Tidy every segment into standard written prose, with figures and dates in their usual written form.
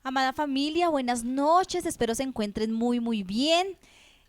Amada familia, buenas noches, espero se encuentren muy bien.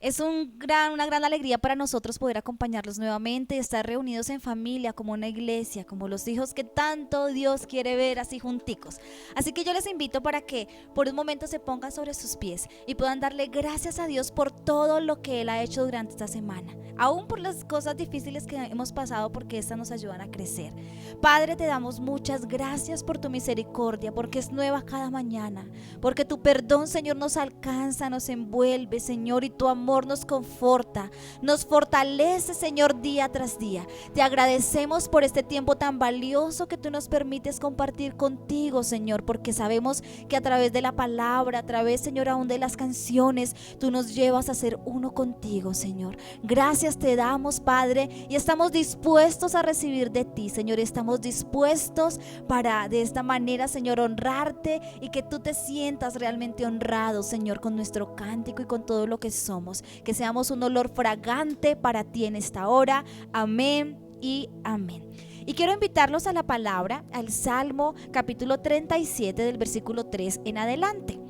Es una gran alegría para nosotros poder acompañarlos nuevamente, estar reunidos en familia, como una iglesia, como los hijos que tanto Dios quiere ver así junticos. Así que yo les invito para que por un momento se pongan sobre sus pies y puedan darle gracias a Dios por todo lo que Él ha hecho durante esta semana, aún por las cosas difíciles que hemos pasado, porque estas nos ayudan a crecer. Padre, te damos muchas gracias por tu misericordia, porque es nueva cada mañana, porque tu perdón, Señor, nos alcanza, nos envuelve, Señor, y tu amor nos conforta, nos fortalece, Señor, día tras día. Te agradecemos por este tiempo tan valioso que tú nos permites compartir contigo, Señor, porque sabemos que a través de la palabra, a través, Señor, aún de las canciones, tú nos llevas a ser uno contigo, Señor. Gracias te damos, Padre, y estamos dispuestos a recibir de ti, Señor. Estamos dispuestos para de esta manera, Señor, honrarte y que tú te sientas realmente honrado, Señor, con nuestro cántico y con todo lo que somos. Que seamos un olor fragante para ti en esta hora. Amén y amén. Y quiero invitarlos a la palabra, al Salmo capítulo 37 del versículo 3 en adelante.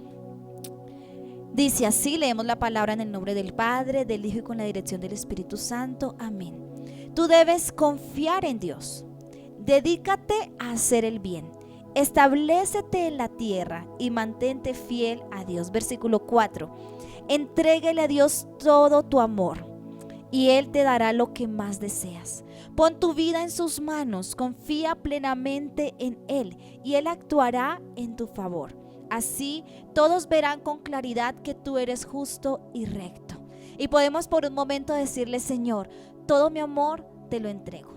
Dice así, leemos la palabra en el nombre del Padre, del Hijo y con la dirección del Espíritu Santo. Amén. Tú debes confiar en Dios. Dedícate a hacer el bien. Establécete en la tierra y mantente fiel a Dios. Versículo 4. Entréguele a Dios todo tu amor y Él te dará lo que más deseas. Pon tu vida en sus manos, confía plenamente en Él y Él actuará en tu favor. Así todos verán con claridad que tú eres justo y recto. Y podemos por un momento decirle: Señor, todo mi amor te lo entrego.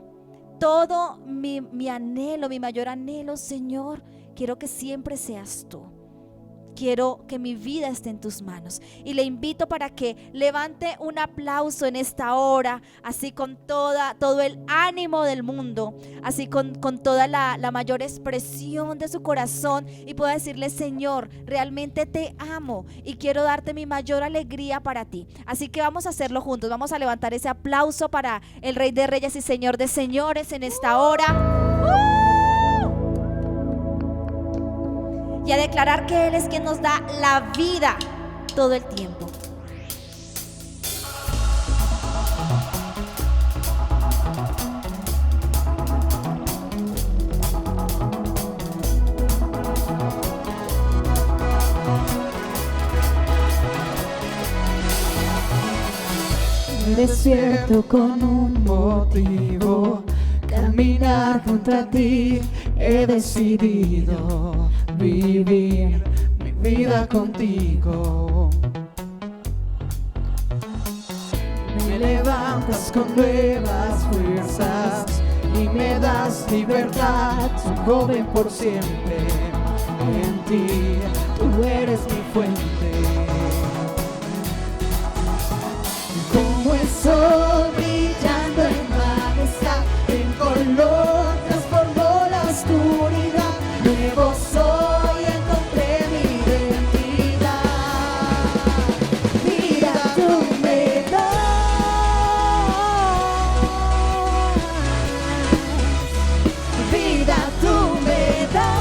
Todo mi anhelo, mi mayor anhelo, Señor, quiero que siempre seas tú. Quiero que mi vida esté en tus manos. Y le invito para que levante un aplauso en esta hora, así con todo el ánimo del mundo, así con toda la mayor expresión de su corazón, y pueda decirle: Señor, realmente te amo y quiero darte mi mayor alegría para ti. Así que vamos a hacerlo juntos. Vamos a levantar ese aplauso para el Rey de Reyes y Señor de Señores en esta hora. Y a declarar que Él es quien nos da la vida todo el tiempo. Me despierto con un motivo, caminar junto a ti. He decidido vivir mi vida contigo. Me levantas con nuevas fuerzas y me das libertad. Soy joven por siempre, en ti tú eres mi fuente. Como el sol brillando en majestad, en color transformó la oscuridad. Nuevo soy, encontré mi identidad. Vida tú me das, vida tú me das.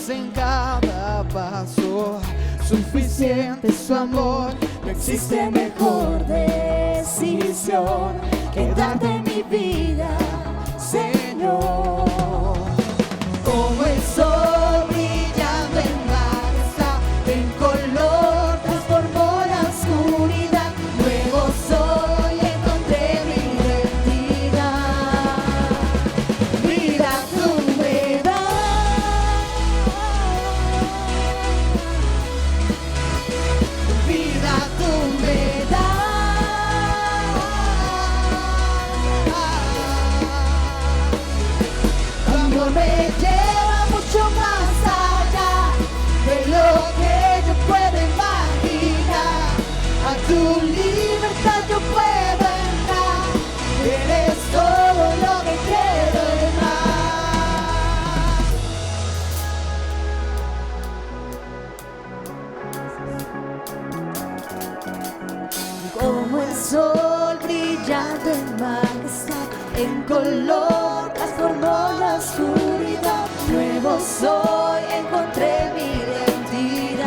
En cada paso, suficiente su amor. No existe mejor decisión que darte mi vida, Señor. Como el sol brillando en majestad, en color transformó la oscuridad. Nuevo soy, encontré mi identidad. Vida tú me das. Vida tú me das. Tu amor me lleva mucho más allá de lo que yo puedo imaginar. A tu libertad yo puedo entrar. Eres todo lo que quiero y más. Como el sol brilla brillando en majestad, en color transformó la oscuridad. Nuevo soy, encontré mi identidad.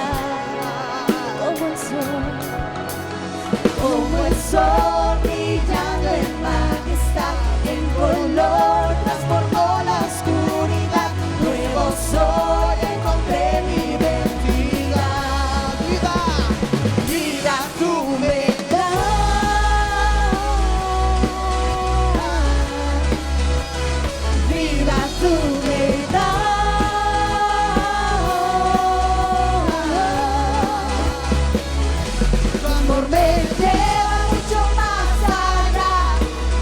Como el sol brillando en majestad, en color transformó la oscuridad. Nuevo soy, encontré mi identidad. Vida tú me das, vida tú me das. Tu amor me lleva mucho más allá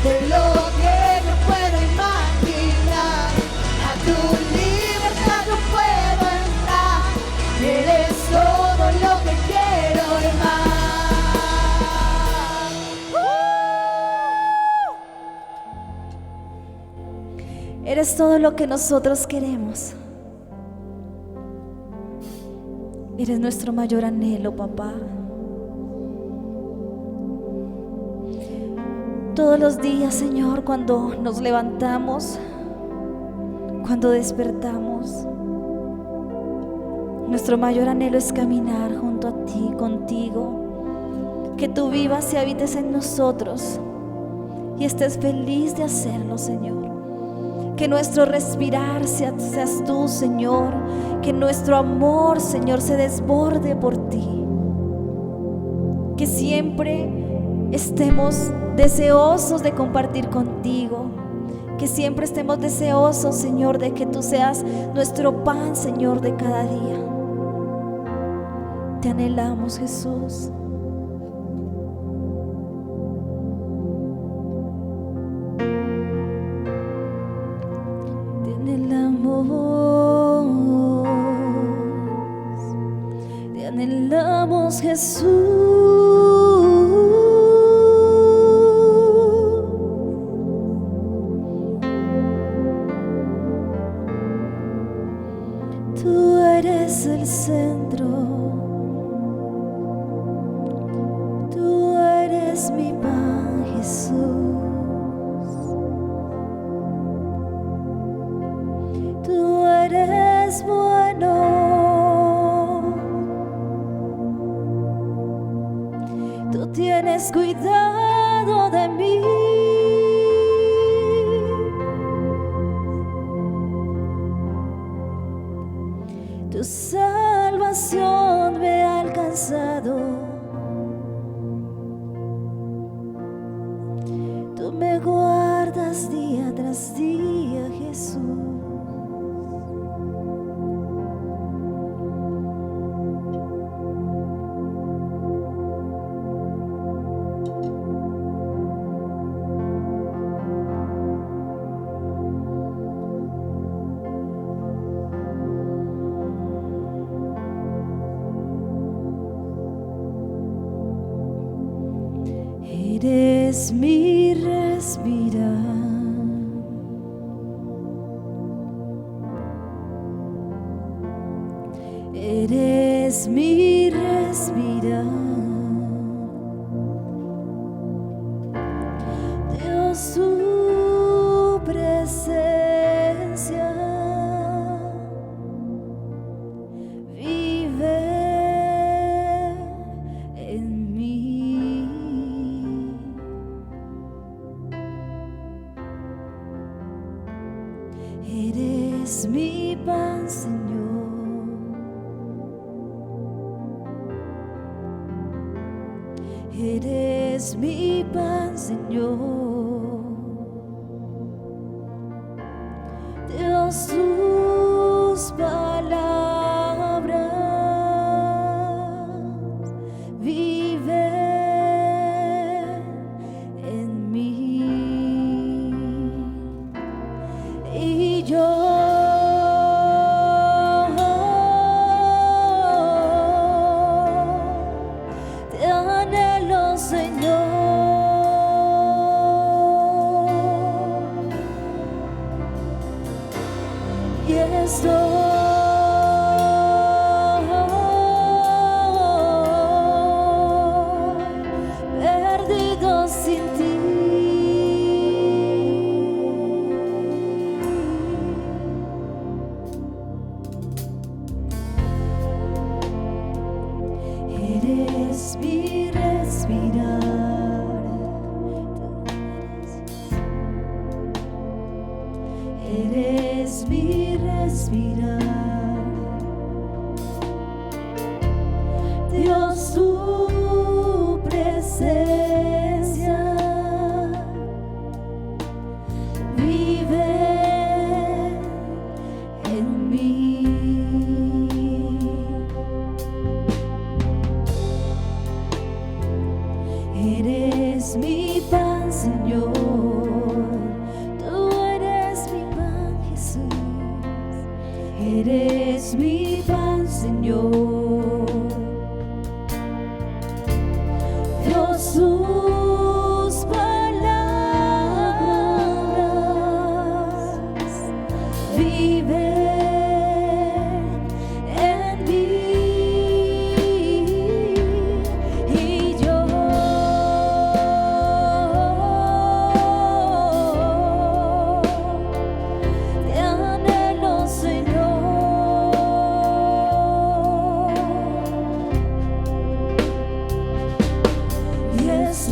de lo que yo puedo imaginar. A tu libertad yo puedo entrar. Eres todo lo que quiero y más. Eres todo lo que nosotros queremos. Eres nuestro mayor anhelo, papá. Todos los días, Señor, cuando nos levantamos, cuando despertamos, nuestro mayor anhelo es caminar junto a ti, contigo, que tú vivas y habites en nosotros y estés feliz de hacerlo, Señor. Que nuestro respirar seas tú, Señor, que nuestro amor, Señor, se desborde por ti, que siempre estemos deseosos de compartir contigo, que siempre estemos deseosos, Señor, de que tú seas nuestro pan, Señor, de cada día. Te anhelamos, Jesús. Te anhelamos, Jesús. Tú eres el centro, tú eres mi pan, Jesús. Tú eres bueno, tú tienes cuidado de mí. Tu salvación me ha alcanzado. Tú me guardas día tras día, Jesús. Eres mi respirar, eres mi respirar. Dios, tu presencia vive en mí. Eres mi pan, Señor. Eres mi pan, Señor. Dios, tus palabras viven en mí. Y yo te anhelo, Señor. Y estoy perdido sin ti. Eres mi respirar, eres mi respirar. Dios, tu presencia vive en mí. Eres mi pan, Señor, tú eres mi pan, Jesús. Eres mi pan, Señor. Dios, tus palabras viven en mí. Y yo te anhelo, Señor. Y es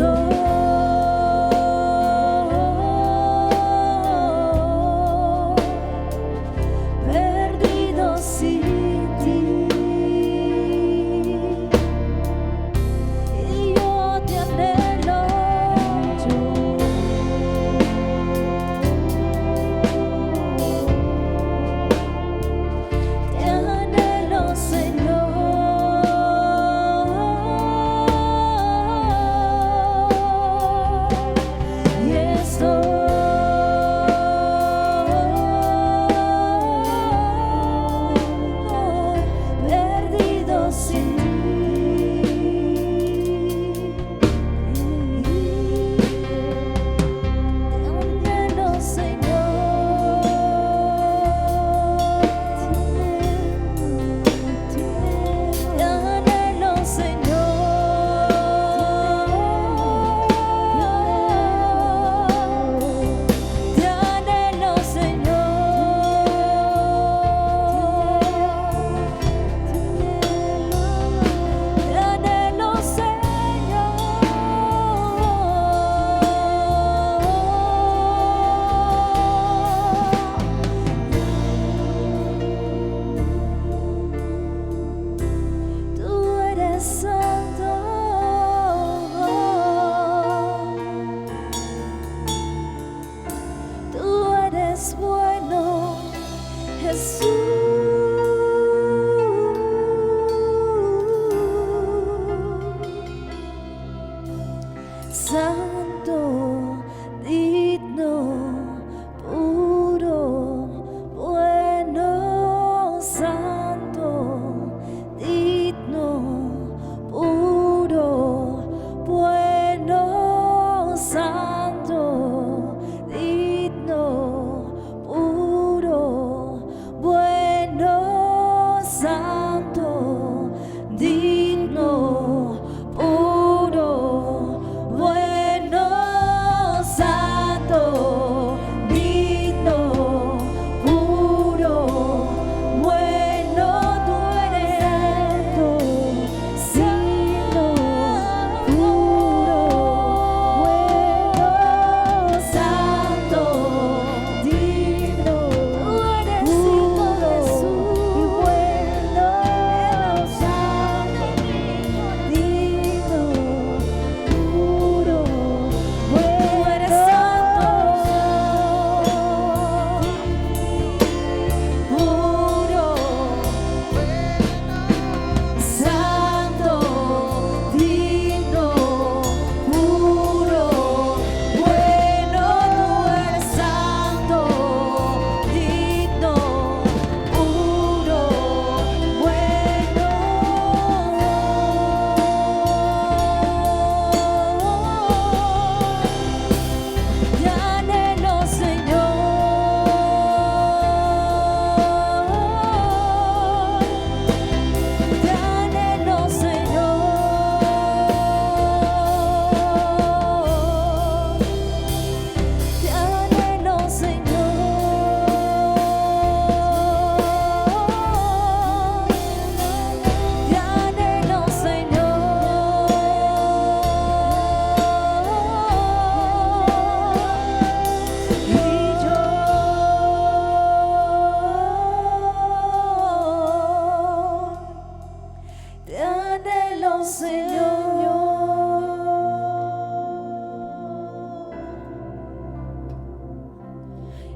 anhelo, Señor.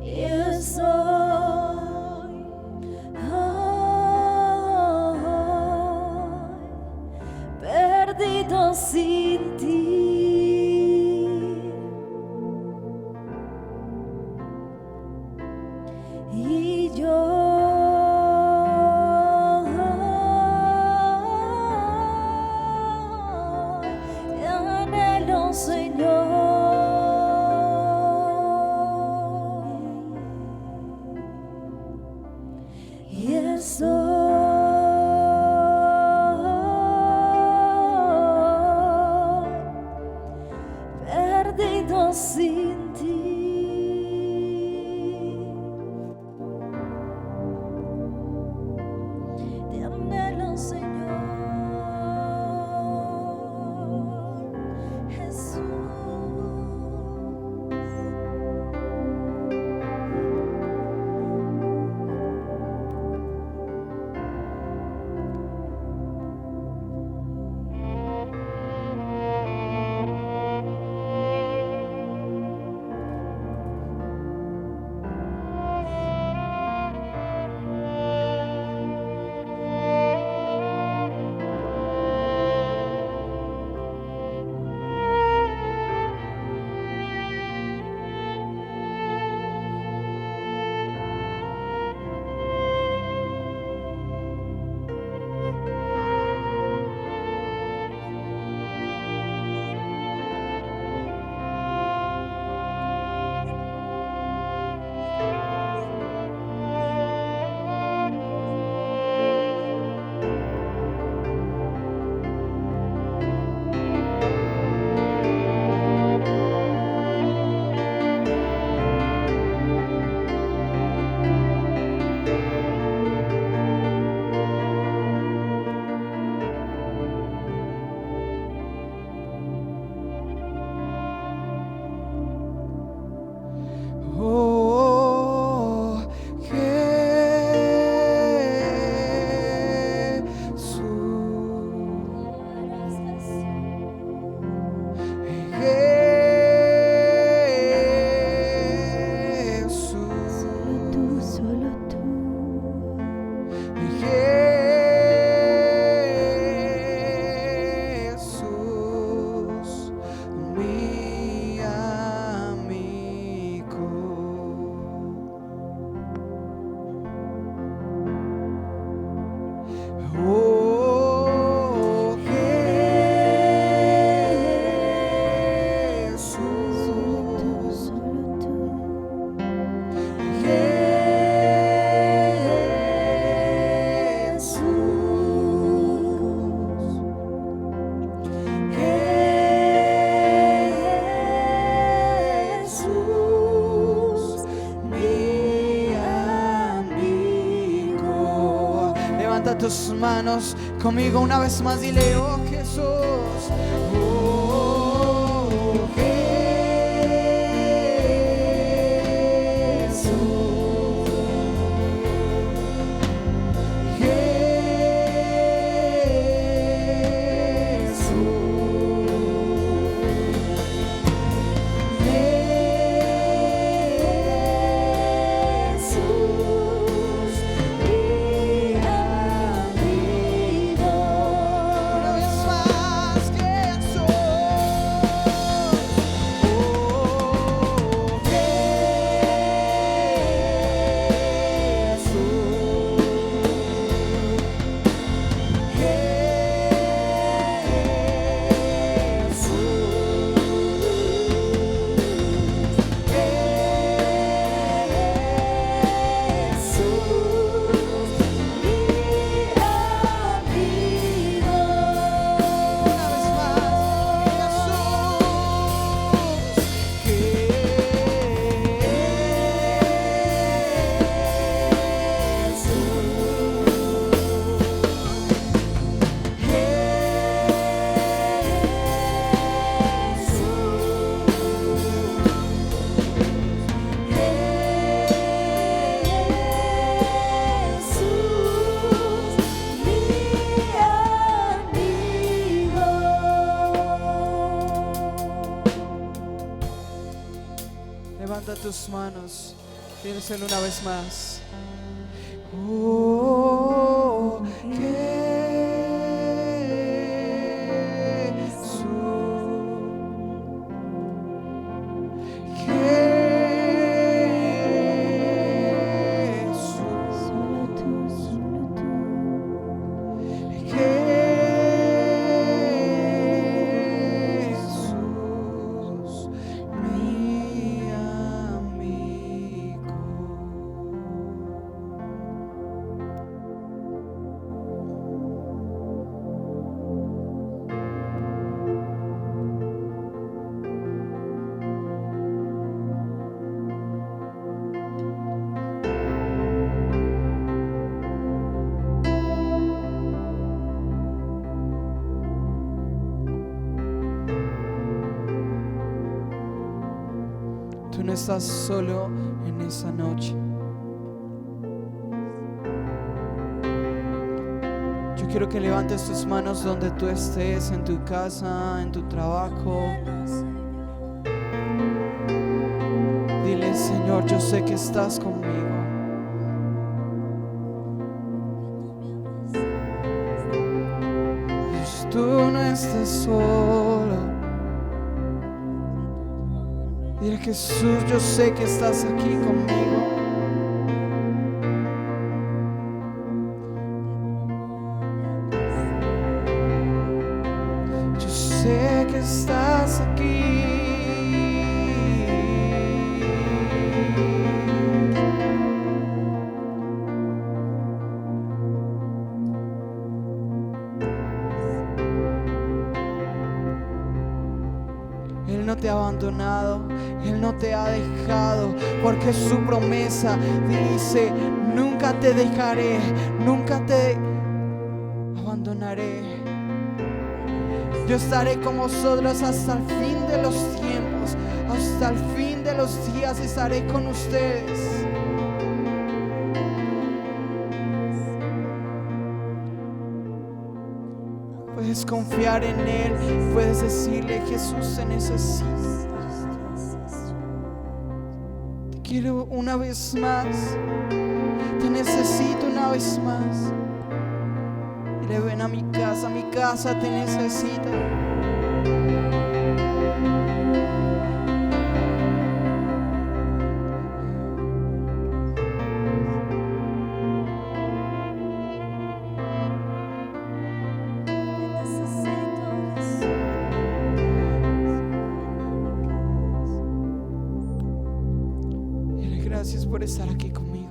Y estoy perdido sin ti. Y yo te anhelo, Señor. Y estoy perdido sin ti. Te anhelo, Señor Jesús. Oh, Solo tú. Jesús, mi amigo. Oh, Jesús, Solo tú. Jesús, mi amigo. Levanta tus manos conmigo una vez más, dile, oh Jesús, oh una vez más, Jesús. tus manos. Díselo una vez más. Oh, tú no estás solo en esa noche. Yo quiero que levantes tus manos donde tú estés, en tu casa, en tu trabajo. Dile, Señor, yo sé que estás conmigo. Tú no estás solo. Dile, Jesús, yo sé que estás aquí conmigo. Yo sé que estás aquí. Él no te ha abandonado, Él no te ha dejado, porque su promesa dice: nunca te dejaré, nunca te abandonaré. Yo estaré con vosotros hasta el fin de los tiempos, hasta el fin de los días estaré con ustedes. Puedes confiar en Él, puedes decirle: Jesús, te necesito. Te quiero una vez más, te necesito una vez más. Dile: ven a mi casa te necesita. Gracias por estar aquí conmigo.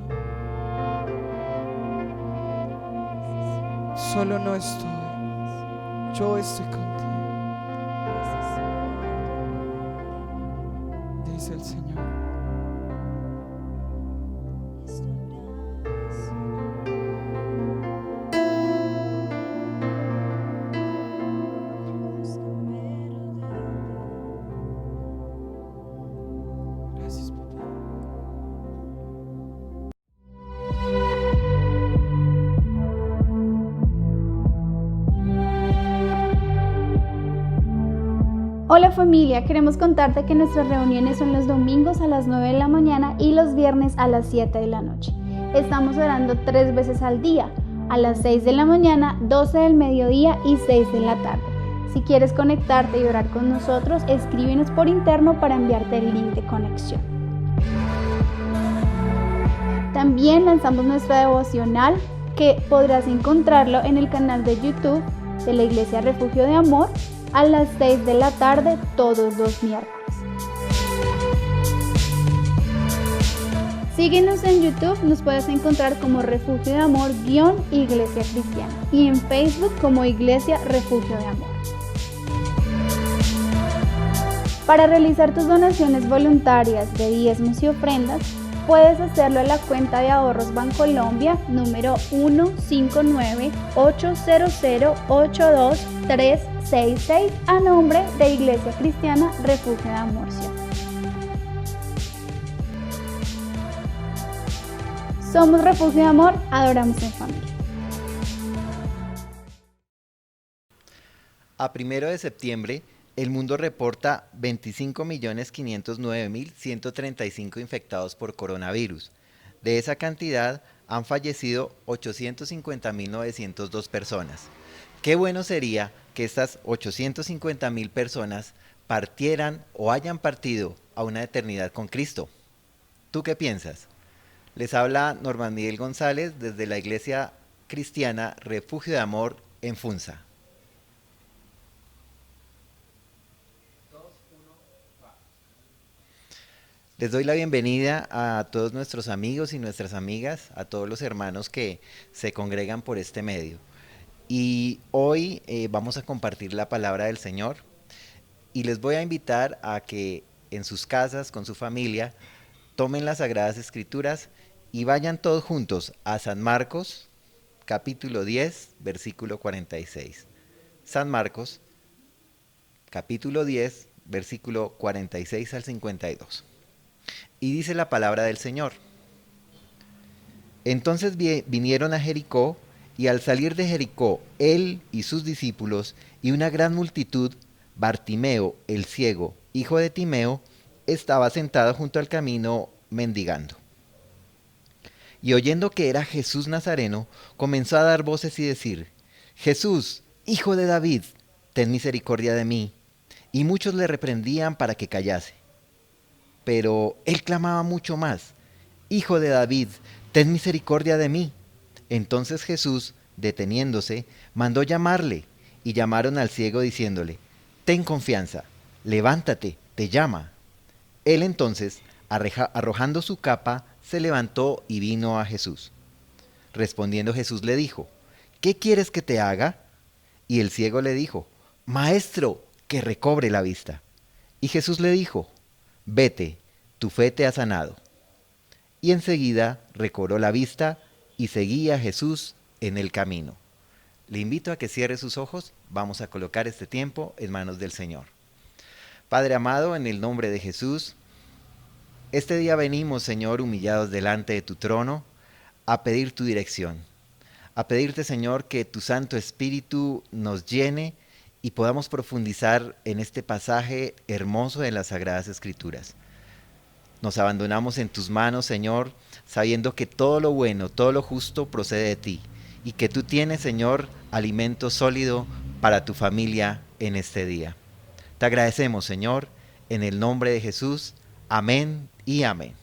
Solo no estoy, yo estoy contigo, dice el Señor. Gracias, papá. Hola familia, queremos contarte que nuestras reuniones son los domingos a las 9 de la mañana y los viernes a las 7 de la noche. Estamos orando 3 veces al día, a las 6 de la mañana, 12 del mediodía y 6 de la tarde. Si quieres conectarte y orar con nosotros, escríbenos por interno para enviarte el link de conexión. También lanzamos nuestra devocional, que podrás encontrarlo en el canal de YouTube de la Iglesia Refugio de Amor, a las 6 de la tarde todos los miércoles. Síguenos en YouTube, nos puedes encontrar como Refugio de Amor _Iglesia Cristiana y en Facebook como Iglesia Refugio de Amor. Para realizar tus donaciones voluntarias de diezmos y ofrendas, puedes hacerlo en la cuenta de ahorros Bancolombia número 159-800-82366 a nombre de Iglesia Cristiana Refugio de Amor. Somos Refugio de Amor, adoramos en familia. A 1 de septiembre el mundo reporta 25.509.135 infectados por coronavirus. De esa cantidad han fallecido 850.902 personas. Qué bueno sería que estas 850.000 personas partieran o hayan partido a una eternidad con Cristo. ¿Tú qué piensas? Les habla Norman Miguel González desde la Iglesia Cristiana Refugio de Amor en Funza. Les doy la bienvenida a todos nuestros amigos y nuestras amigas, a todos los hermanos que se congregan por este medio. Y hoy vamos a compartir la palabra del Señor y les voy a invitar a que en sus casas, con su familia, tomen las Sagradas Escrituras y vayan todos juntos a San Marcos, capítulo 10, versículo 46. San Marcos, capítulo 10, versículo 46 al 52. Y dice la palabra del Señor. Entonces vinieron a Jericó, y al salir de Jericó, él y sus discípulos, y una gran multitud, Bartimeo, el ciego, hijo de Timeo, estaba sentado junto al camino mendigando. Y oyendo que era Jesús Nazareno, comenzó a dar voces y decir: Jesús, hijo de David, ten misericordia de mí. Y muchos le reprendían para que callase. Pero él clamaba mucho más: Hijo de David, ten misericordia de mí. Entonces Jesús, deteniéndose, mandó llamarle, y llamaron al ciego diciéndole: Ten confianza, levántate, te llama. Él entonces, arrojando su capa, se levantó y vino a Jesús. Respondiendo Jesús le dijo: ¿Qué quieres que te haga? Y el ciego le dijo: Maestro, que recobre la vista. Y Jesús le dijo: Vete, tu fe te ha sanado. Y enseguida recobró la vista y seguía a Jesús en el camino. Le invito a que cierre sus ojos. Vamos a colocar este tiempo en manos del Señor. Padre amado, en el nombre de Jesús, este día venimos, Señor, humillados delante de tu trono, a pedir tu dirección, a pedirte, Señor, que tu Santo Espíritu nos llene y podamos profundizar en este pasaje hermoso de las Sagradas Escrituras. Nos abandonamos en tus manos, Señor, sabiendo que todo lo bueno, todo lo justo procede de ti, y que tú tienes, Señor, alimento sólido para tu familia en este día. Te agradecemos, Señor, en el nombre de Jesús. Amén y amén.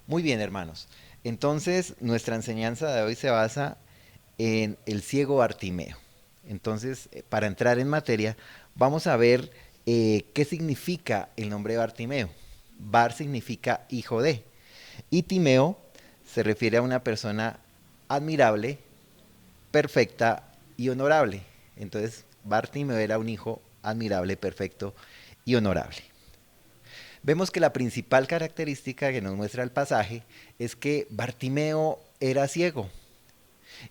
Muy bien, hermanos. Entonces, nuestra enseñanza de hoy se basa en el ciego Bartimeo. Entonces, para entrar en materia, vamos a ver qué significa el nombre de Bartimeo. Bar significa hijo de, y Timeo se refiere a una persona admirable, perfecta y honorable. Entonces, Bartimeo era un hijo admirable, perfecto y honorable. Vemos que la principal característica que nos muestra el pasaje es que Bartimeo era ciego.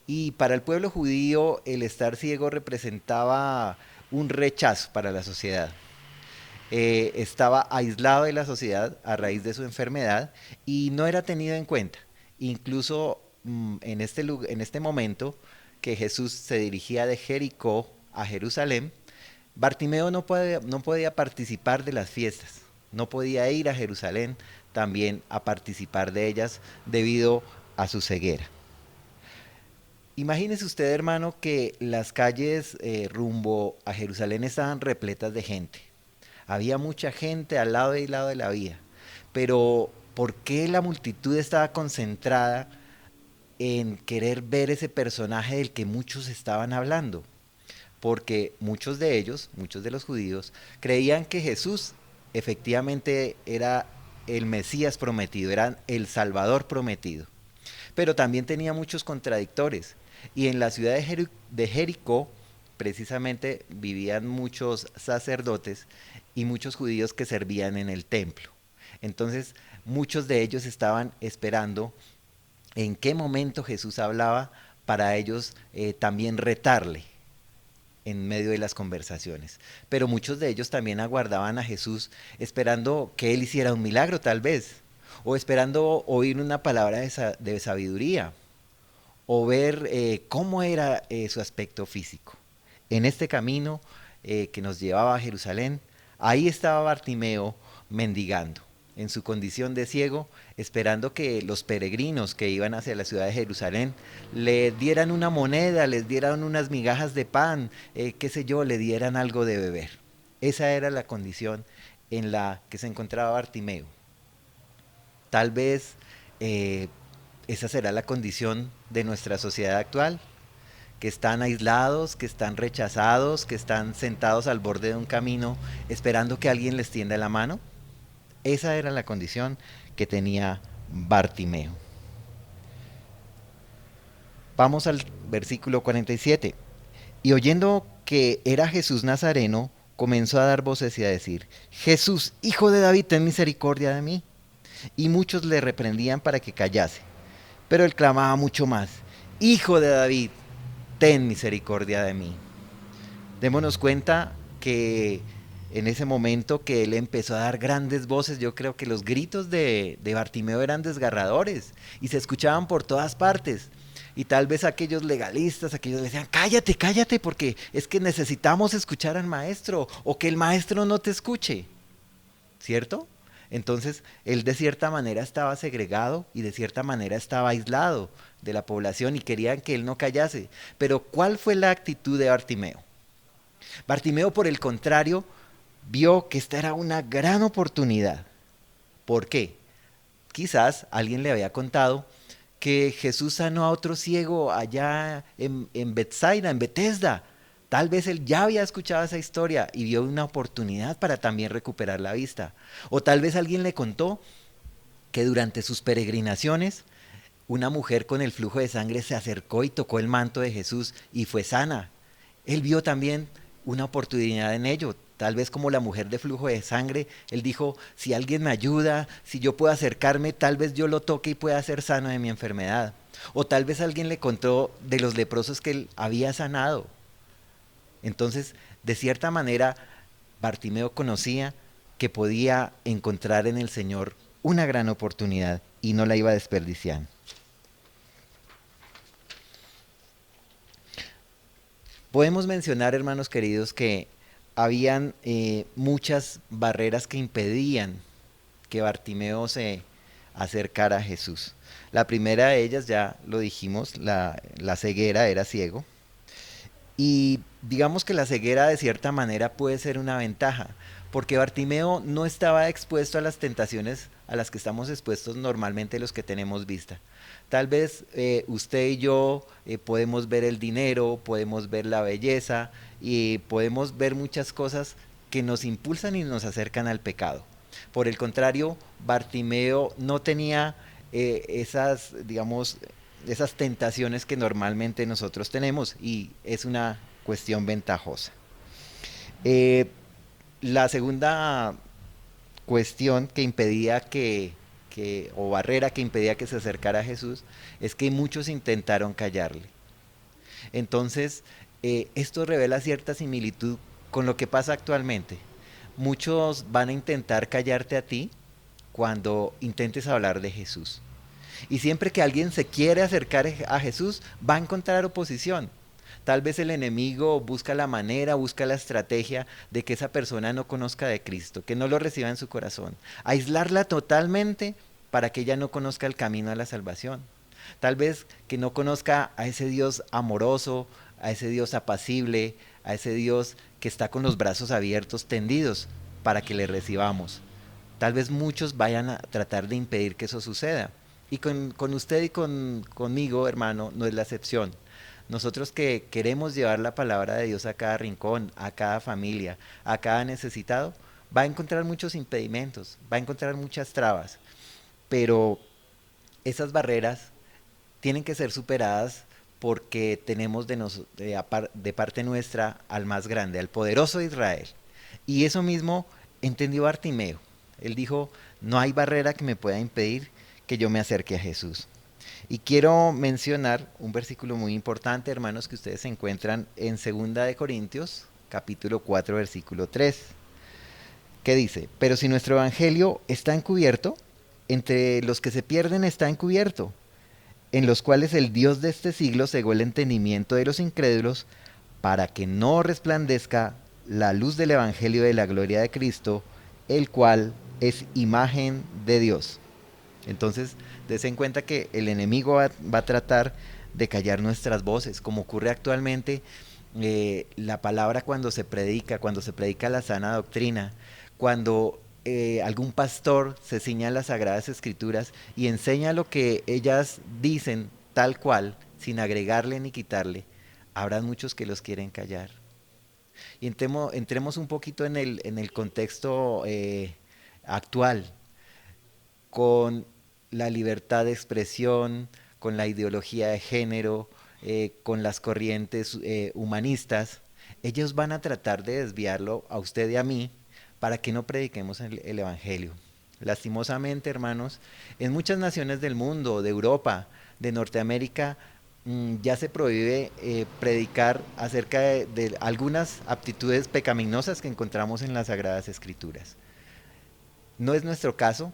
Y para el pueblo judío el estar ciego representaba un rechazo para la sociedad. Estaba aislado de la sociedad a raíz de su enfermedad y no era tenido en cuenta. Incluso en este momento que Jesús se dirigía de Jericó a Jerusalén, Bartimeo no podía participar de las fiestas, no podía ir a Jerusalén también a participar de ellas debido a su ceguera. Imagínese usted, hermano, que las calles rumbo a Jerusalén estaban repletas de gente. Había mucha gente al lado y lado de la vía. Pero ¿por qué la multitud estaba concentrada en querer ver ese personaje del que muchos estaban hablando? Porque muchos de ellos, muchos de los judíos, creían que Jesús efectivamente era el Mesías prometido, era el Salvador prometido. Pero también tenía muchos contradictores. Y en la ciudad de Jericó, precisamente, vivían muchos sacerdotes y muchos judíos que servían en el templo. Entonces, muchos de ellos estaban esperando en qué momento Jesús hablaba para ellos también retarle en medio de las conversaciones. Pero muchos de ellos también aguardaban a Jesús esperando que él hiciera un milagro tal vez, o esperando oír una palabra de sabiduría, o ver cómo era su aspecto físico. En este camino que nos llevaba a Jerusalén, ahí estaba Bartimeo mendigando, en su condición de ciego, esperando que los peregrinos que iban hacia la ciudad de Jerusalén le dieran una moneda, les dieran unas migajas de pan, qué sé yo, le dieran algo de beber. Esa era la condición en la que se encontraba Bartimeo. Tal vez esa será la condición de nuestra sociedad actual, que están aislados, que están rechazados, que están sentados al borde de un camino esperando que alguien les tienda la mano. Esa era la condición que tenía Bartimeo. Vamos al versículo 47. Y oyendo que era Jesús Nazareno, comenzó a dar voces y a decir: Jesús, hijo de David, ten misericordia de mí. Y muchos le reprendían para que callase. Pero él clamaba mucho más: Hijo de David, ten misericordia de mí. Démonos cuenta que en ese momento que él empezó a dar grandes voces, yo creo que los gritos de Bartimeo eran desgarradores y se escuchaban por todas partes. Y tal vez aquellos legalistas, aquellos decían: cállate, cállate, porque es que necesitamos escuchar al maestro, o que el maestro no te escuche, ¿cierto? Entonces él de cierta manera estaba segregado y de cierta manera estaba aislado de la población y querían que él no callase. Pero ¿cuál fue la actitud de Bartimeo? Bartimeo, por el contrario, vio que esta era una gran oportunidad. ¿Por qué? Quizás alguien le había contado que Jesús sanó a otro ciego allá en Betsaida, en Betesda. Tal vez él ya había escuchado esa historia y vio una oportunidad para también recuperar la vista. O tal vez alguien le contó que durante sus peregrinaciones una mujer con el flujo de sangre se acercó y tocó el manto de Jesús y fue sana. Él vio también una oportunidad en ello. Tal vez como la mujer de flujo de sangre, él dijo: si alguien me ayuda, si yo puedo acercarme, tal vez yo lo toque y pueda ser sano de mi enfermedad. O tal vez alguien le contó de los leprosos que él había sanado. Entonces, de cierta manera, Bartimeo conocía que podía encontrar en el Señor una gran oportunidad y no la iba a desperdiciar. Podemos mencionar, hermanos queridos, que habían muchas barreras que impedían que Bartimeo se acercara a Jesús. La primera de ellas, ya lo dijimos, la ceguera, era ciego. Y digamos que la ceguera de cierta manera puede ser una ventaja, porque Bartimeo no estaba expuesto a las tentaciones a las que estamos expuestos normalmente los que tenemos vista. Tal vez usted y yo podemos ver el dinero, podemos ver la belleza y podemos ver muchas cosas que nos impulsan y nos acercan al pecado. Por el contrario, Bartimeo no tenía esas tentaciones que normalmente nosotros tenemos, y es una cuestión ventajosa. La segunda cuestión que impedía o barrera que impedía que se acercara a Jesús, es que muchos intentaron callarle. Entonces, esto revela cierta similitud con lo que pasa actualmente. Muchos van a intentar callarte a ti cuando intentes hablar de Jesús. Y siempre que alguien se quiere acercar a Jesús, va a encontrar oposición. Tal vez el enemigo busca la manera, busca la estrategia de que esa persona no conozca de Cristo, que no lo reciba en su corazón. Aislarla totalmente para que ella no conozca el camino a la salvación. Tal vez que no conozca a ese Dios amoroso, a ese Dios apacible, a ese Dios que está con los brazos abiertos, tendidos, para que le recibamos. Tal vez muchos vayan a tratar de impedir que eso suceda. Y con usted y conmigo, hermano, no es la excepción. Nosotros que queremos llevar la palabra de Dios a cada rincón, a cada familia, a cada necesitado, va a encontrar muchos impedimentos, va a encontrar muchas trabas. Pero esas barreras tienen que ser superadas porque tenemos de parte nuestra al más grande, al poderoso de Israel. Y eso mismo entendió Bartimeo. Él dijo: no hay barrera que me pueda impedir que yo me acerque a Jesús. Y quiero mencionar un versículo muy importante, hermanos, que ustedes se encuentran en 2 de Corintios, capítulo 4, versículo 3, que dice: pero si nuestro evangelio está encubierto, entre los que se pierden está encubierto, en los cuales el Dios de este siglo cegó el entendimiento de los incrédulos, para que no resplandezca la luz del Evangelio de la gloria de Cristo, el cual es imagen de Dios. Entonces, dense en cuenta que el enemigo va a tratar de callar nuestras voces, como ocurre actualmente. La palabra cuando se predica la sana doctrina, cuando algún pastor se ciña a las Sagradas Escrituras y enseña lo que ellas dicen tal cual, sin agregarle ni quitarle, habrá muchos que los quieren callar. Y entremos un poquito en el contexto actual, con la libertad de expresión, con la ideología de género, con las corrientes humanistas. Ellos van a tratar de desviarlo a usted y a mí para que no prediquemos el Evangelio. Lastimosamente, hermanos, en muchas naciones del mundo, de Europa, de Norteamérica, ya se prohíbe predicar acerca de algunas aptitudes pecaminosas que encontramos en las Sagradas Escrituras. No es nuestro caso,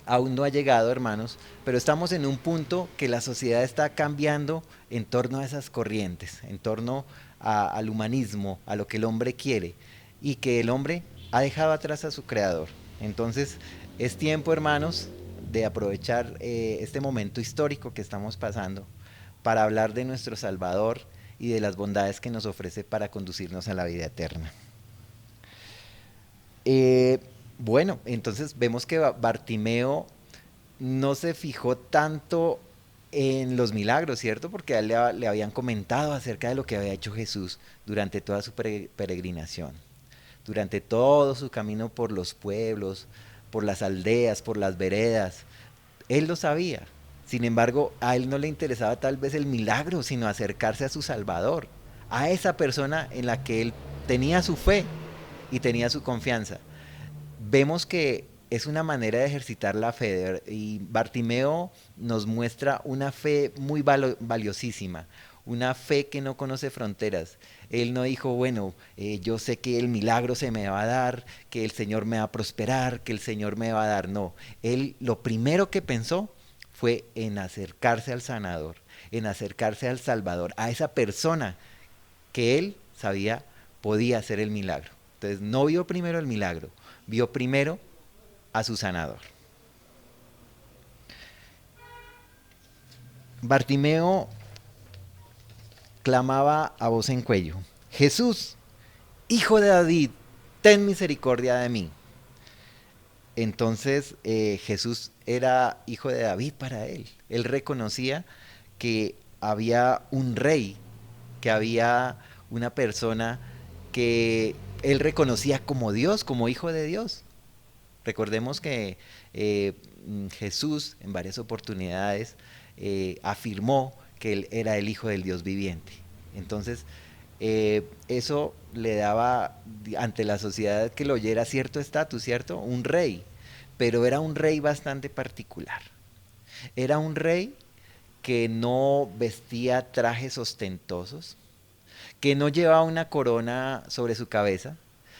aún no ha llegado, hermanos, pero estamos en un punto que la sociedad está cambiando en torno a esas corrientes, en torno al humanismo, a lo que el hombre quiere, y que el hombre ha dejado atrás a su creador. Entonces, es tiempo, hermanos, de aprovechar este momento histórico que estamos pasando para hablar de nuestro Salvador y de las bondades que nos ofrece para conducirnos a la vida eterna. Bueno, entonces vemos que Bartimeo no se fijó tanto en los milagros, ¿cierto? Porque a él le habían comentado acerca de lo que había hecho Jesús durante toda su peregrinación, durante todo su camino por los pueblos, por las aldeas, por las veredas. Él lo sabía. Sin embargo, a él no le interesaba tal vez el milagro, sino acercarse a su Salvador, a esa persona en la que él tenía su fe y tenía su confianza. Vemos que es una manera de ejercitar la fe, y Bartimeo nos muestra una fe muy valiosísima, una fe que no conoce fronteras. Él no dijo, bueno, yo sé que el milagro se me va a dar, que el Señor me va a prosperar, que el Señor me va a dar. No, él lo primero que pensó fue en acercarse al sanador, en acercarse al Salvador, a esa persona que él sabía podía hacer el milagro. Entonces no vio primero el milagro, vio primero a su sanador. Bartimeo clamaba a voz en cuello: Jesús, hijo de David, ten misericordia de mí. Entonces Jesús era hijo de David para él. Él reconocía que había un rey, que había una persona que él reconocía como Dios, como hijo de Dios. Recordemos que Jesús en varias oportunidades afirmó que él era el hijo del Dios viviente. Entonces eso le daba ante la sociedad que lo oyera cierto estatus, ¿cierto? Un rey, pero era un rey bastante particular. Era un rey que no vestía trajes ostentosos, que no llevaba una corona sobre su cabeza,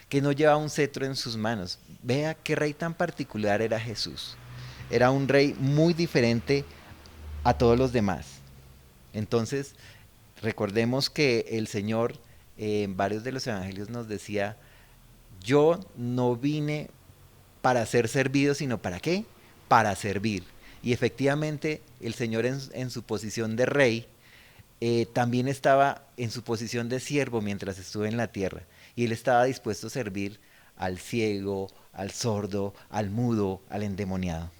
que no llevaba un cetro en sus manos. Vea qué rey tan particular era Jesús. Era un rey muy diferente a todos los demás. Entonces, recordemos que el Señor en varios de los evangelios nos decía: yo no vine para ser servido, sino ¿para qué? Para servir. Y efectivamente el Señor en su posición de rey también estaba en su posición de siervo mientras estuvo en la tierra. Y él estaba dispuesto a servir al ciego, al sordo, al mudo, al endemoniado.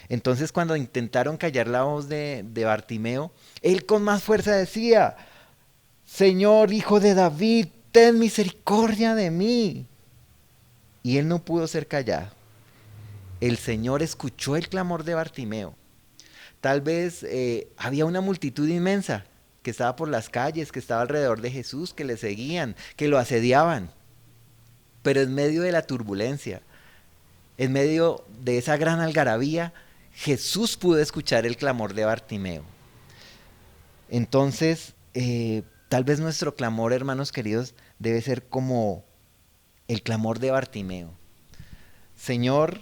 Entonces, cuando intentaron callar la voz de Bartimeo, él con más fuerza decía: Señor, hijo de David, ten misericordia de mí. Y él no pudo ser callado. El Señor escuchó el clamor de Bartimeo. Tal vez había una multitud inmensa que estaba por las calles, que estaba alrededor de Jesús, que le seguían, que lo asediaban. Pero en medio de la turbulencia, en medio de esa gran algarabía, Jesús pudo escuchar el clamor de Bartimeo. Entonces, tal vez nuestro clamor, hermanos queridos, debe ser como el clamor de Bartimeo. Señor,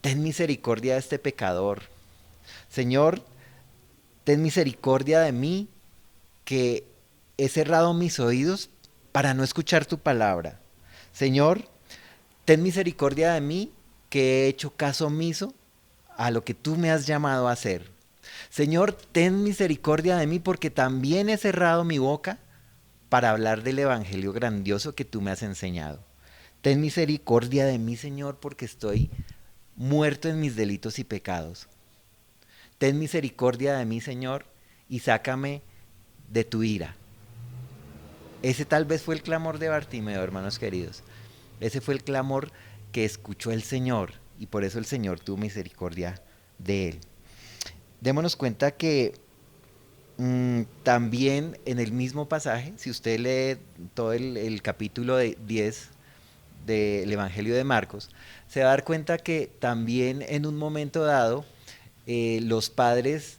ten misericordia de este pecador. Señor, ten misericordia de mí, que he cerrado mis oídos para no escuchar tu palabra. Señor, ten misericordia de mí, que he hecho caso omiso a lo que tú me has llamado a hacer. Señor, ten misericordia de mí porque también he cerrado mi boca para hablar del evangelio grandioso que tú me has enseñado. Ten misericordia de mí, Señor, porque estoy muerto en mis delitos y pecados. Ten misericordia de mí, Señor, y sácame de tu ira. Ese tal vez fue el clamor de Bartimeo, hermanos queridos. Ese fue el clamor que escuchó el Señor, y por eso el Señor tuvo misericordia de él. Démonos cuenta que también en el mismo pasaje, si usted lee todo el capítulo 10 del Evangelio de Marcos, se va a dar cuenta que también en un momento dado los padres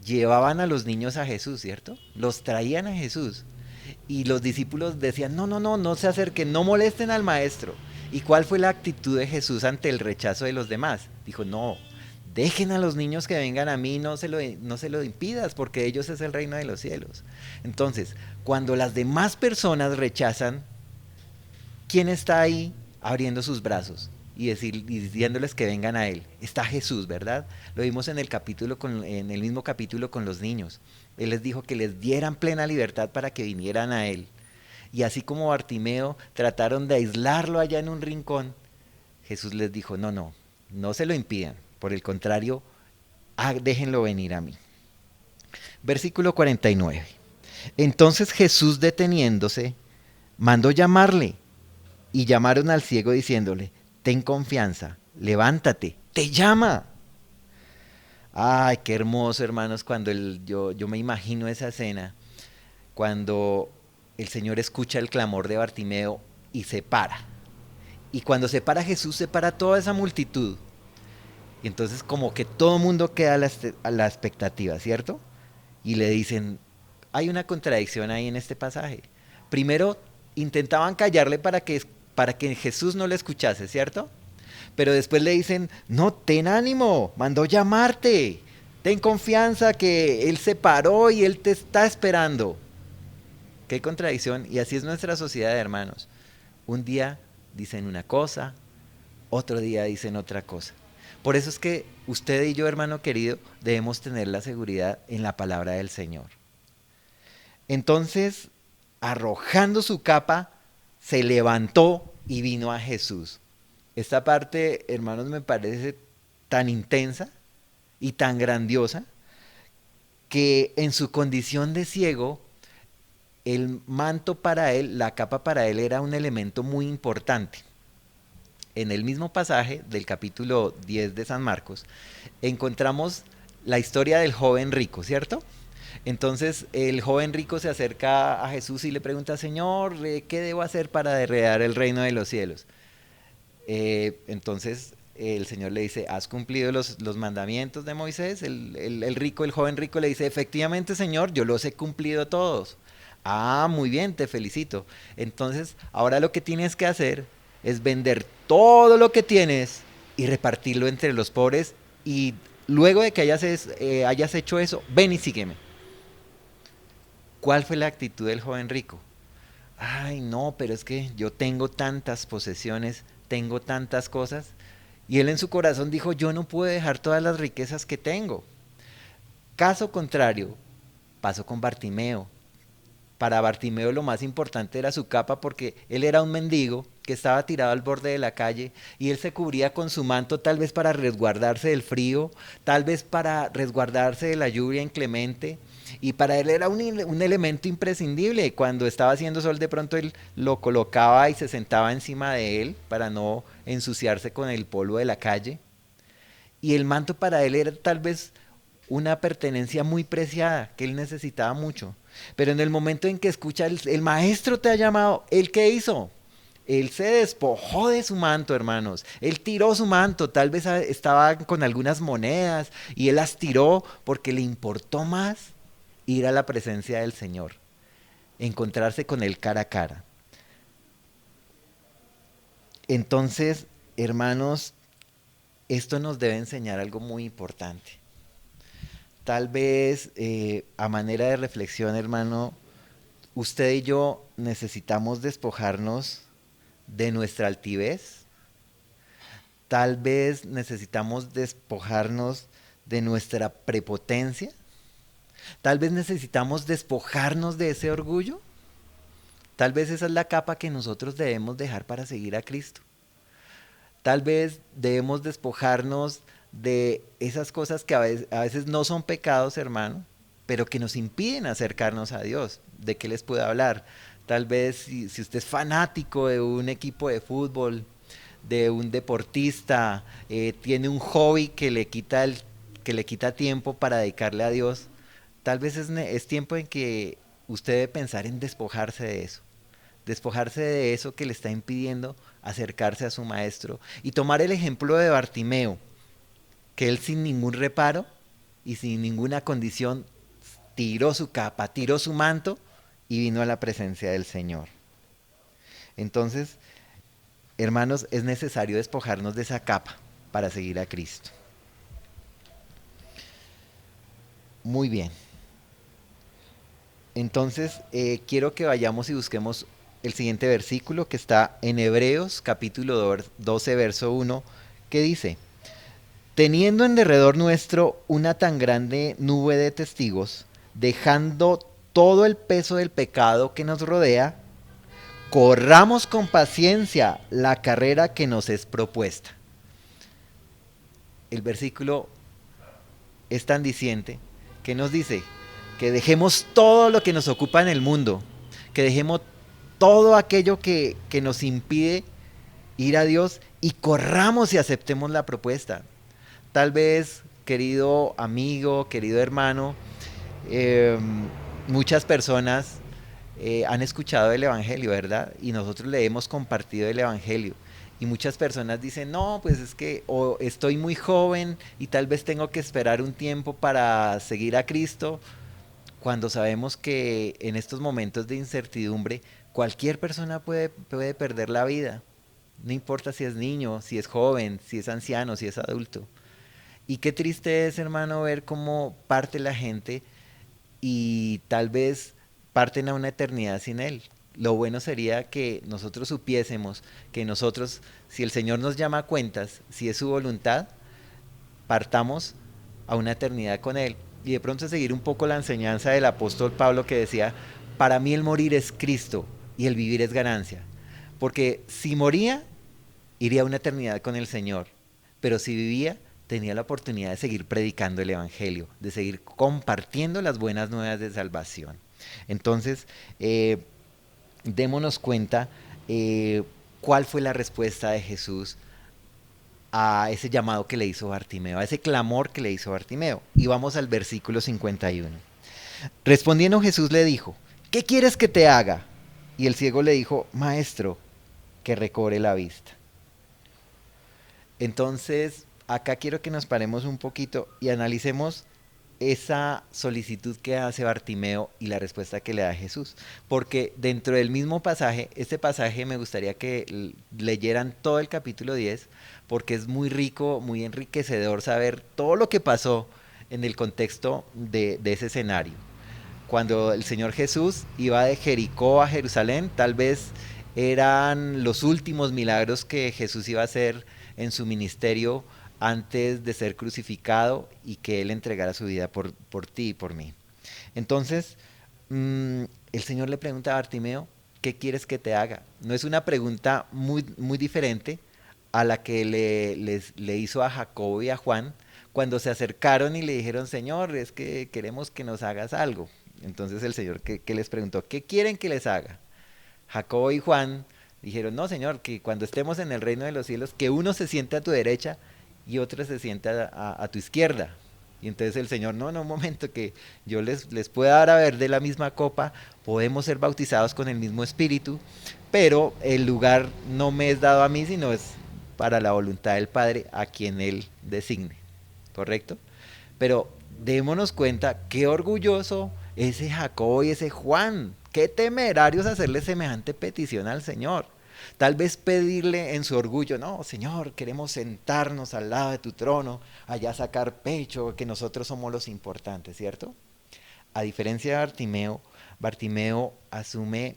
llevaban a los niños a Jesús, ¿cierto? Los traían a Jesús. Y los discípulos decían, no se acerquen, no molesten al maestro. ¿Y cuál fue la actitud de Jesús ante el rechazo de los demás? Dijo, no, dejen a los niños que vengan a mí, no se lo impidas, porque ellos es el reino de los cielos. Entonces, cuando las demás personas rechazan, ¿quién está ahí abriendo sus brazos y diciéndoles que vengan a Él? Está Jesús, ¿verdad? Lo vimos en el mismo capítulo con los niños. Él les dijo que les dieran plena libertad para que vinieran a Él. Y así como Bartimeo trataron de aislarlo allá en un rincón, Jesús les dijo, no se lo impidan. Por el contrario, déjenlo venir a mí. Versículo 49. Entonces Jesús, deteniéndose, mandó llamarle. Y llamaron al ciego diciéndole, ten confianza, levántate, te llama. Ay, qué hermoso, hermanos, cuando yo me imagino esa escena, cuando el Señor escucha el clamor de Bartimeo y se para. Y cuando se para Jesús, se para toda esa multitud. Y entonces como que todo el mundo queda a la expectativa, ¿cierto? Y le dicen, hay una contradicción ahí en este pasaje. Primero, intentaban callarle para que Jesús no le escuchase, ¿cierto? Pero después le dicen, no, ten ánimo, mandó llamarte, ten confianza que Él se paró y Él te está esperando. Qué contradicción, y así es nuestra sociedad, hermanos. Un día dicen una cosa, otro día dicen otra cosa. Por eso es que usted y yo, hermano querido, debemos tener la seguridad en la palabra del Señor. Entonces, arrojando su capa, se levantó y vino a Jesús. Esta parte, hermanos, me parece tan intensa y tan grandiosa que en su condición de ciego, el manto para él, la capa para él era un elemento muy importante. En el mismo pasaje del capítulo 10 de San Marcos, encontramos la historia del joven rico, ¿cierto? Entonces el joven rico se acerca a Jesús y le pregunta, Señor, ¿qué debo hacer para heredar el reino de los cielos? Entonces el Señor le dice, ¿has cumplido los mandamientos de Moisés? El joven rico le dice, efectivamente, Señor, yo los he cumplido todos. Ah, muy bien, te felicito. Entonces ahora lo que tienes que hacer es vender todo lo que tienes y repartirlo entre los pobres, y luego de que hayas hecho eso, ven y sígueme. ¿Cuál fue la actitud del joven rico? Ay, no, pero es que yo tengo tantas posesiones, tengo tantas cosas. Y él en su corazón dijo, yo no puedo dejar todas las riquezas que tengo. Caso contrario, pasó con Bartimeo. Para Bartimeo lo más importante era su capa, porque él era un mendigo que estaba tirado al borde de la calle y él se cubría con su manto, tal vez para resguardarse del frío, tal vez para resguardarse de la lluvia inclemente, y para él era un elemento imprescindible. Cuando estaba haciendo sol, de pronto él lo colocaba y se sentaba encima de él para no ensuciarse con el polvo de la calle, y el manto para él era tal vez una pertenencia muy preciada que él necesitaba mucho. Pero en el momento en que escucha el maestro te ha llamado, ¿él qué hizo? Él se despojó de su manto, hermanos. Él tiró su manto, tal vez estaba con algunas monedas y él las tiró porque le importó más ir a la presencia del Señor, encontrarse con él cara a cara. Entonces, hermanos, esto nos debe enseñar algo muy importante. Tal vez a manera de reflexión, hermano, usted y yo necesitamos despojarnos de nuestra altivez. Tal vez necesitamos despojarnos de nuestra prepotencia. Tal vez necesitamos despojarnos de ese orgullo. Tal vez esa es la capa que nosotros debemos dejar para seguir a Cristo. Tal vez debemos despojarnos de esas cosas que a veces no son pecados, hermano, pero que nos impiden acercarnos a Dios. ¿De qué les puedo hablar? Tal vez si usted es fanático de un equipo de fútbol, de un deportista, tiene un hobby que le quita tiempo para dedicarle a Dios, tal vez es tiempo en que usted debe pensar en despojarse de eso que le está impidiendo acercarse a su maestro, y tomar el ejemplo de Bartimeo, que él sin ningún reparo y sin ninguna condición tiró su capa, tiró su manto y vino a la presencia del Señor. Entonces, hermanos, es necesario despojarnos de esa capa para seguir a Cristo. Muy bien. Entonces, quiero que vayamos y busquemos el siguiente versículo que está en Hebreos capítulo 12, verso 1, que dice: teniendo en derredor nuestro una tan grande nube de testigos, dejando todo el peso del pecado que nos rodea, corramos con paciencia la carrera que nos es propuesta. El versículo es tan diciente que nos dice que dejemos todo lo que nos ocupa en el mundo, que dejemos todo aquello que nos impide ir a Dios y corramos y aceptemos la propuesta. Tal vez, querido amigo, querido hermano, muchas personas han escuchado el Evangelio, ¿verdad? Y nosotros le hemos compartido el Evangelio. Y muchas personas dicen, no, pues es que o estoy muy joven y tal vez tengo que esperar un tiempo para seguir a Cristo, cuando sabemos que en estos momentos de incertidumbre cualquier persona puede perder la vida. No importa si es niño, si es joven, si es anciano, si es adulto. Y qué triste es, hermano, ver cómo parte la gente y tal vez parten a una eternidad sin Él. Lo bueno sería que nosotros supiésemos que nosotros, si el Señor nos llama a cuentas, si es su voluntad, partamos a una eternidad con Él. Y de pronto seguir un poco la enseñanza del apóstol Pablo, que decía, para mí el morir es Cristo y el vivir es ganancia. Porque si moría, iría a una eternidad con el Señor. Pero si vivía, tenía la oportunidad de seguir predicando el Evangelio, de seguir compartiendo las buenas nuevas de salvación. Entonces, démonos cuenta cuál fue la respuesta de Jesús a ese llamado que le hizo Bartimeo, a ese clamor que le hizo Bartimeo. Y vamos al versículo 51. Respondiendo Jesús le dijo, ¿qué quieres que te haga? Y el ciego le dijo, maestro, que recobre la vista. Entonces, acá quiero que nos paremos un poquito y analicemos esa solicitud que hace Bartimeo y la respuesta que le da Jesús. Porque dentro del mismo pasaje, este pasaje me gustaría que leyeran todo el capítulo 10, porque es muy rico, muy enriquecedor saber todo lo que pasó en el contexto de ese escenario. Cuando el Señor Jesús iba de Jericó a Jerusalén, tal vez eran los últimos milagros que Jesús iba a hacer en su ministerio antes de ser crucificado y que Él entregara su vida por ti y por mí. Entonces, el Señor le pregunta a Bartimeo, ¿qué quieres que te haga? No es una pregunta muy, muy diferente a la que le hizo a Jacobo y a Juan cuando se acercaron y le dijeron, Señor, es que queremos que nos hagas algo. Entonces el Señor que les preguntó, ¿qué quieren que les haga? Jacobo y Juan dijeron, no, Señor, que cuando estemos en el reino de los cielos, que uno se siente a tu derecha y otro se sienta a tu izquierda. Y entonces el Señor, no, un momento, que yo les pueda dar a ver de la misma copa, podemos ser bautizados con el mismo Espíritu, pero el lugar no me es dado a mí, sino es para la voluntad del Padre a quien Él designe. ¿Correcto? Pero démonos cuenta, qué orgulloso ese Jacobo y ese Juan, qué temerarios hacerle semejante petición al Señor. Tal vez pedirle en su orgullo, no, Señor, queremos sentarnos al lado de tu trono, allá sacar pecho, que nosotros somos los importantes, ¿cierto? A diferencia de Bartimeo, Bartimeo asume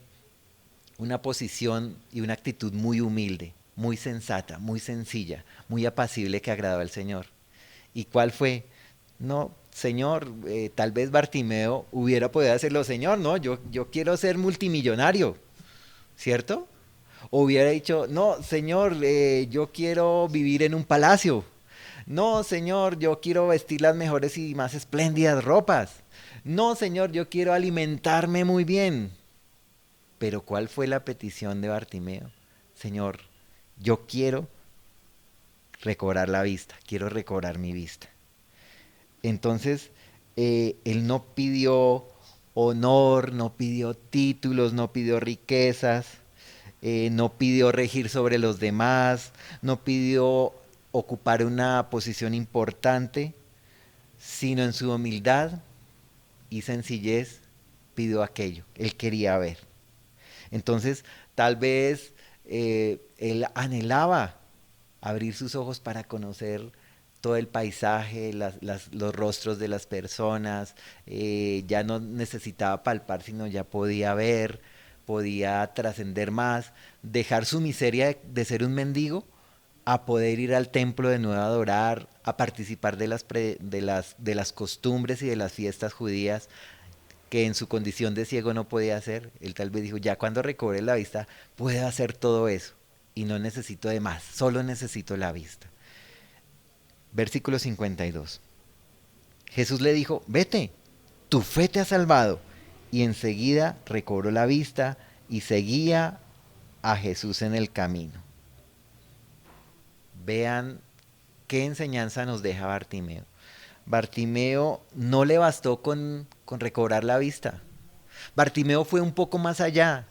una posición y una actitud muy humilde, muy sensata, muy sencilla, muy apacible que agradó al Señor. ¿Y cuál fue? No, Señor, tal vez Bartimeo hubiera podido hacerlo, Señor, no, yo quiero ser multimillonario, ¿cierto? O hubiera dicho, no, Señor, yo quiero vivir en un palacio. No, Señor, yo quiero vestir las mejores y más espléndidas ropas. No, Señor, yo quiero alimentarme muy bien. Pero ¿cuál fue la petición de Bartimeo? Señor, yo quiero recobrar la vista, quiero recobrar mi vista. Entonces, él no pidió honor, no pidió títulos, no pidió riquezas, no pidió regir sobre los demás, no pidió ocupar una posición importante, sino en su humildad y sencillez pidió aquello, él quería ver. Entonces, tal vez él anhelaba abrir sus ojos para conocer todo el paisaje, los rostros de las personas, ya no necesitaba palpar, sino ya podía ver, podía trascender más, dejar su miseria de ser un mendigo a poder ir al templo de nuevo a adorar, a participar de las costumbres y de las fiestas judías que en su condición de ciego no podía hacer. Él tal vez dijo, ya cuando recobre la vista, puedo hacer todo eso y no necesito de más, solo necesito la vista. Versículo 52. Jesús le dijo, vete, tu fe te ha salvado. Y enseguida recobró la vista y seguía a Jesús en el camino. Vean qué enseñanza nos deja Bartimeo. Bartimeo no le bastó con recobrar la vista. Bartimeo fue un poco más allá.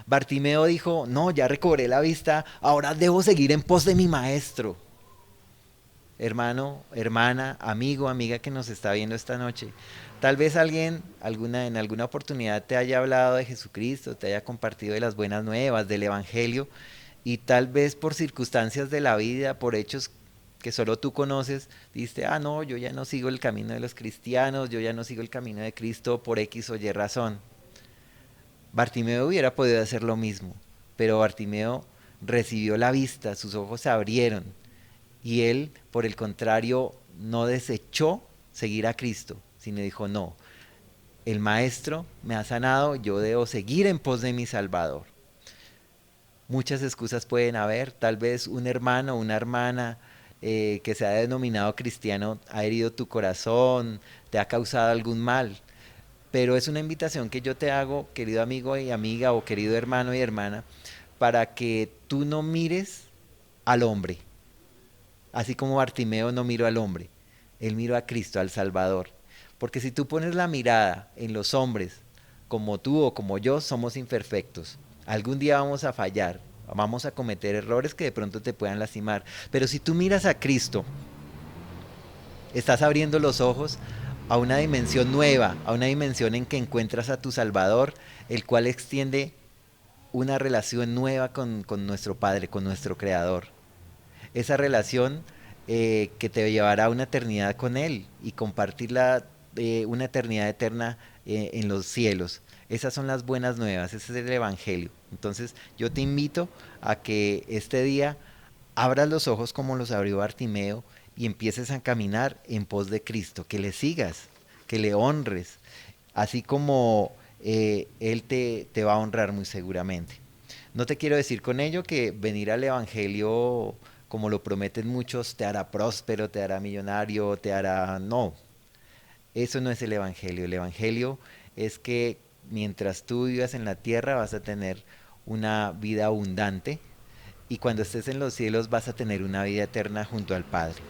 Bartimeo dijo, no, ya recobré la vista, ahora debo seguir en pos de mi maestro. Hermano, hermana, amigo, amiga que nos está viendo esta noche, tal vez alguien en alguna oportunidad te haya hablado de Jesucristo, te haya compartido de las buenas nuevas, del Evangelio, y tal vez por circunstancias de la vida, por hechos que solo tú conoces, dijiste, no, yo ya no sigo el camino de los cristianos, yo ya no sigo el camino de Cristo por X o Y razón. Bartimeo hubiera podido hacer lo mismo, pero Bartimeo recibió la vista, sus ojos se abrieron, y él, por el contrario, no desechó seguir a Cristo, sino dijo, no, el Maestro me ha sanado, yo debo seguir en pos de mi Salvador. Muchas excusas pueden haber, tal vez un hermano o una hermana que se ha denominado cristiano ha herido tu corazón, te ha causado algún mal, pero es una invitación que yo te hago, querido amigo y amiga, o querido hermano y hermana, para que tú no mires al hombre, así como Bartimeo no miró al hombre, él miró a Cristo, al Salvador. Porque si tú pones la mirada en los hombres, como tú o como yo, somos imperfectos. Algún día vamos a fallar, vamos a cometer errores que de pronto te puedan lastimar. Pero si tú miras a Cristo, estás abriendo los ojos a una dimensión nueva, a una dimensión en que encuentras a tu Salvador, el cual extiende una relación nueva con nuestro Padre, con nuestro Creador. Esa relación que te llevará a una eternidad con Él y compartir una eternidad eterna en los cielos. Esas son las buenas nuevas, ese es el Evangelio. Entonces yo te invito a que este día abras los ojos como los abrió Bartimeo y empieces a caminar en pos de Cristo, que le sigas, que le honres, así como Él te va a honrar muy seguramente. No te quiero decir con ello que venir al Evangelio, como lo prometen muchos, te hará próspero, te hará millonario, te hará... No, eso no es el Evangelio. El Evangelio es que mientras tú vivas en la tierra vas a tener una vida abundante y cuando estés en los cielos vas a tener una vida eterna junto al Padre.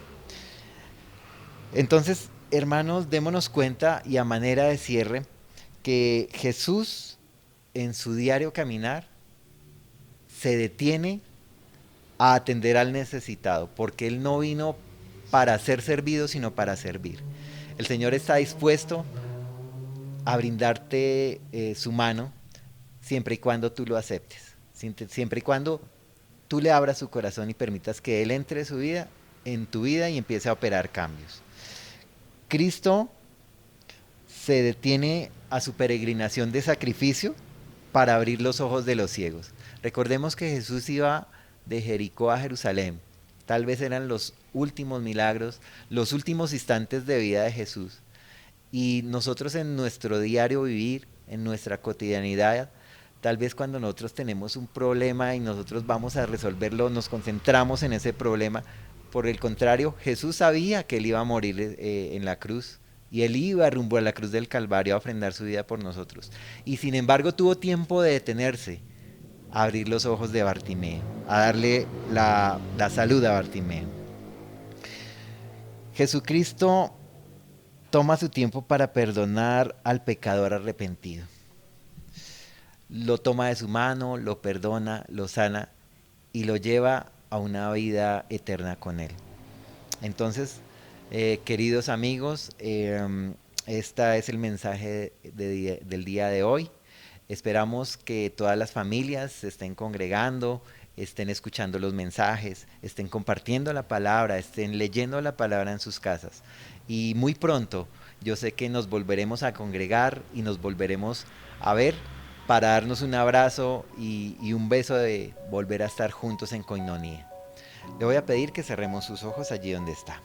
Entonces, hermanos, démonos cuenta y a manera de cierre que Jesús en su diario caminar se detiene a atender al necesitado, porque Él no vino para ser servido, sino para servir. El Señor está dispuesto a brindarte su mano siempre y cuando tú lo aceptes, siempre y cuando tú le abras su corazón y permitas que Él entre en tu vida y empiece a operar cambios. Cristo se detiene a su peregrinación de sacrificio para abrir los ojos de los ciegos. Recordemos que Jesús iba de Jericó a Jerusalén. Tal vez eran los últimos milagros, los últimos instantes de vida de Jesús. Y nosotros en nuestro diario vivir, en nuestra cotidianidad, tal vez cuando nosotros tenemos un problema y nosotros vamos a resolverlo, nos concentramos en ese problema. Por el contrario, Jesús sabía que Él iba a morir en la cruz. Y Él iba rumbo a la cruz del Calvario a ofrendar su vida por nosotros. Y sin embargo tuvo tiempo de detenerse, a abrir los ojos de Bartimeo, a darle la salud a Bartimeo. Jesucristo toma su tiempo para perdonar al pecador arrepentido. Lo toma de su mano, lo perdona, lo sana y lo lleva a una vida eterna con Él. Entonces, queridos amigos, este es el mensaje del día de hoy. Esperamos que todas las familias se estén congregando, estén escuchando los mensajes, estén compartiendo la palabra, estén leyendo la palabra en sus casas. Y muy pronto yo sé que nos volveremos a congregar y nos volveremos a ver para darnos un abrazo y un beso de volver a estar juntos en coinonía. Le voy a pedir que cerremos sus ojos allí donde está.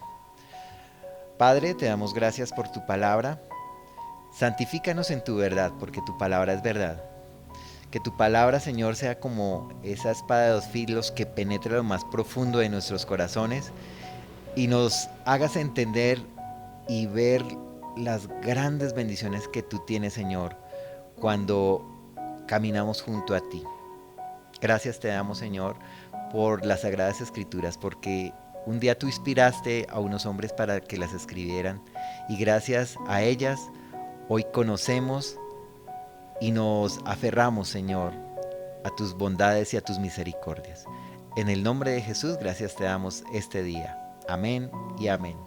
Padre, te damos gracias por tu palabra. Santifícanos en tu verdad, porque tu palabra es verdad. Que tu palabra, Señor, sea como esa espada de dos filos que penetre lo más profundo de nuestros corazones y nos hagas entender y ver las grandes bendiciones que tú tienes, Señor, cuando caminamos junto a ti. Gracias te damos, Señor, por las Sagradas Escrituras, porque un día tú inspiraste a unos hombres para que las escribieran y gracias a ellas hoy conocemos y nos aferramos, Señor, a tus bondades y a tus misericordias. En el nombre de Jesús, gracias te damos este día. Amén y amén.